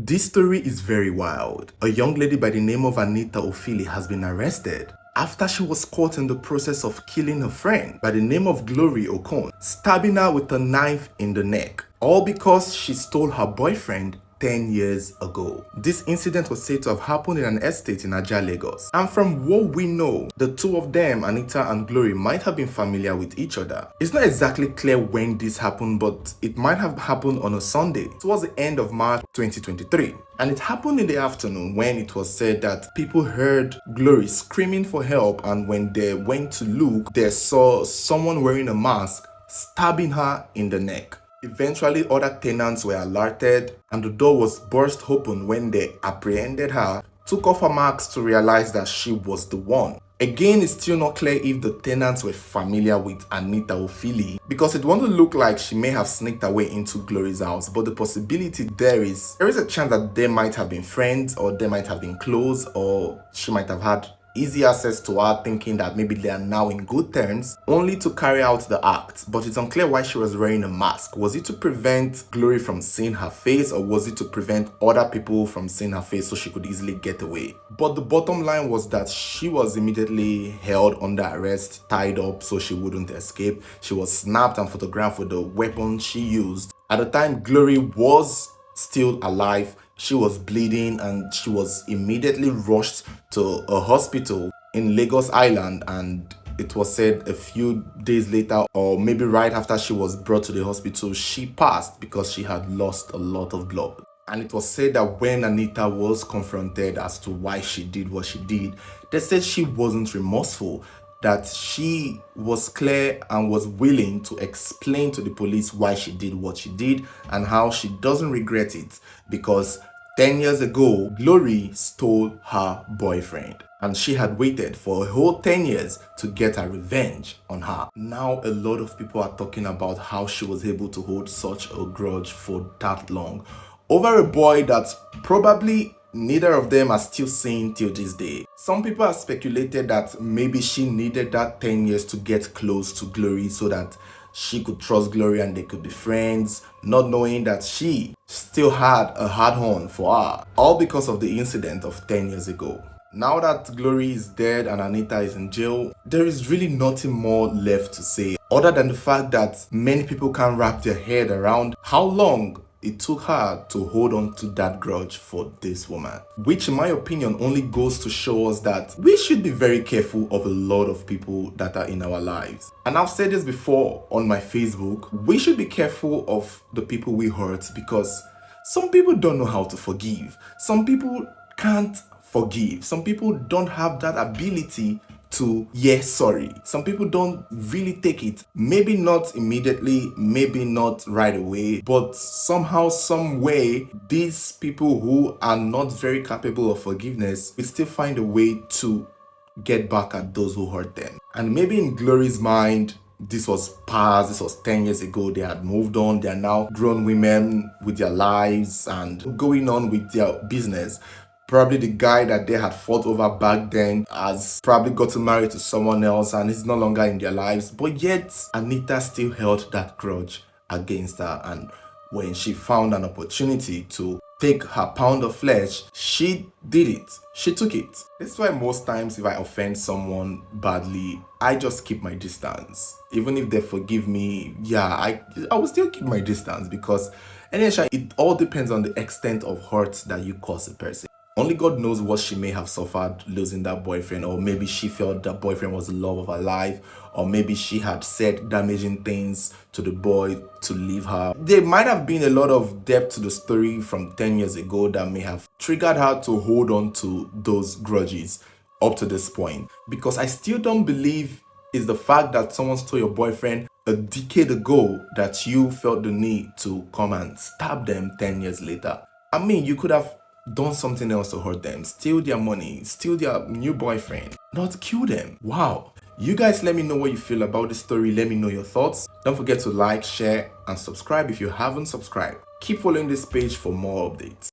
This story is very wild. A young lady by the name of Anita Ofili has been arrested after she was caught in the process of killing her friend by the name of Glory Okon, stabbing her with a knife in the neck, all because she stole her boyfriend 10 years ago. This incident was said to have happened in an estate in Ajah, Lagos. And from what we know, the two of them, Anita and Glory, might have been familiar with each other. It's not exactly clear when this happened, but it might have happened on a Sunday towards the end of March 2023. And it happened in the afternoon when it was said that people heard Glory screaming for help, and when they went to look, they saw someone wearing a mask stabbing her in the neck. Eventually, other tenants were alerted and the door was burst open when they apprehended her, took off her mask to realize that she was the one. Again, it's still not clear if the tenants were familiar with Anita Ofili, because it won't look like she may have sneaked away into Glory's house, but the possibility there is a chance that they might have been friends, or they might have been close, or she might have had easy access to her, thinking that maybe they are now in good terms, only to carry out the act. But it's unclear why she was wearing a mask. Was it to prevent Glory from seeing her face, or was it to prevent other people from seeing her face so she could easily get away? But the bottom line was that she was immediately held under arrest, tied up so she wouldn't escape. She was snapped and photographed with the weapon she used. At the time, Glory was still alive. She was bleeding and she was immediately rushed to a hospital in Lagos Island, and it was said a few days later, or maybe right after she was brought to the hospital, she passed because she had lost a lot of blood. And it was said that when Anita was confronted as to why she did what she did, they said she wasn't remorseful, that she was clear and was willing to explain to the police why she did what she did and how she doesn't regret it, because 10 years ago, Glory stole her boyfriend and she had waited for a whole 10 years to get her revenge on her. Now, a lot of people are talking about how she was able to hold such a grudge for that long over a boy that probably neither of them are still seeing till this day. Some people have speculated that maybe she needed that 10 years to get close to Glory so that she could trust Glory and they could be friends, not knowing that she still had a hard-on for her, all because of the incident of 10 years ago. Now that Glory is dead and Anita is in jail, there is really nothing more left to say other than the fact that many people can't wrap their head around how long it took her to hold on to that grudge for this woman, which in my opinion only goes to show us that we should be very careful of a lot of people that are in our lives. And I've said this before on my Facebook, we should be careful of the people we hurt, because some people don't know how to forgive. Some people can't forgive. Some people don't have that ability to sorry. Some people don't really take it, maybe not immediately, maybe not right away, but somehow, some way, these people who are not very capable of forgiveness will still find a way to get back at those who hurt them. And maybe in Glory's mind, this was past, this was 10 years ago, they had moved on, they are now grown women with their lives and going on with their business. Probably the guy that they had fought over back then has probably gotten married to someone else and is no longer in their lives. But yet, Anita still held that grudge against her. And when she found an opportunity to take her pound of flesh, she did it. She took it. This is why most times if I offend someone badly, I just keep my distance. Even if they forgive me, I will still keep my distance, because anyway, it all depends on the extent of hurt that you cause a person. Only God knows what she may have suffered losing that boyfriend, or maybe she felt that boyfriend was the love of her life, or maybe she had said damaging things to the boy to leave her. There might have been a lot of depth to the story from 10 years ago that may have triggered her to hold on to those grudges up to this point. Because I still don't believe it's the fact that someone stole your boyfriend a decade ago that you felt the need to come and stab them 10 years later. I mean, you could have done something else to hurt them, steal their money, steal their new boyfriend, not kill them. Wow. You guys let me know what you feel about this story. Let me know your thoughts. Don't forget to like, share, and subscribe if you haven't subscribed. Keep following this page for more updates.